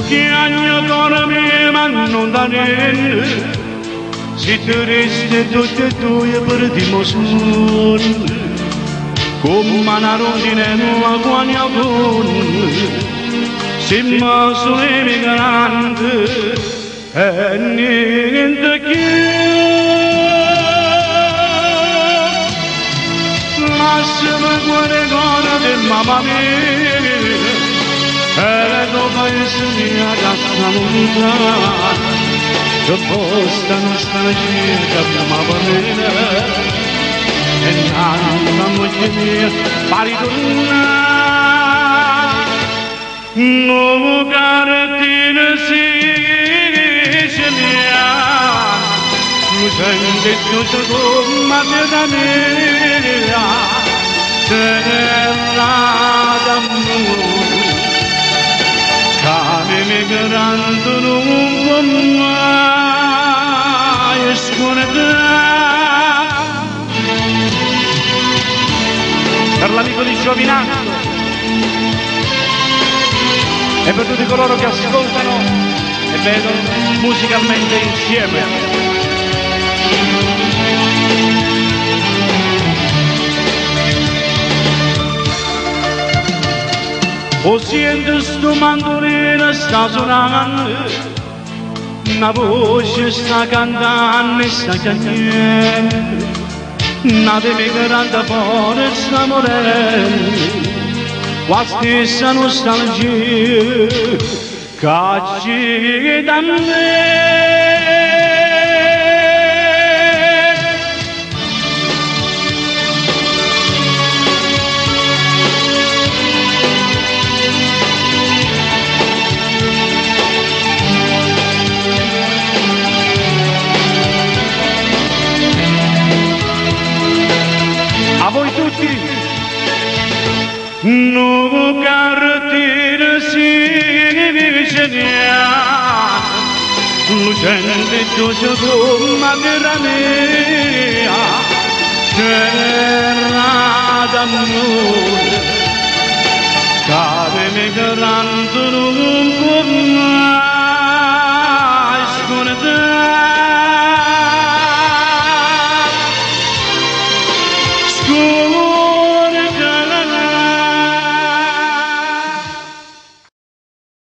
che hanno dormito ma non da niente, si triste tutte e due per dimostrazione, come una rondine nuova quando con, si mosso emigrante e niente che. Lasciami quelle cose del mamma mia, e dopo essere a casa lontana, che posta nostra cerca prima bene, e nella moglie mia pari tornare, non cartine si scegliere, non sente tutto come da mia, terra d'amore, che mi grande non può mai scordare. Per l'amico di Giovinazzo e per tutti coloro che ascoltano e vedono musicalmente insieme. O siento sto mandolino sta suonando, una voce sta cantando e sta chiamando, una di me grande forza morendo, la stessa nostalgia che ci da me. A voi tutti, non cartire si vicina, lucente tutto come terra mia, terra d'amore, che mi grande non può mai scordare.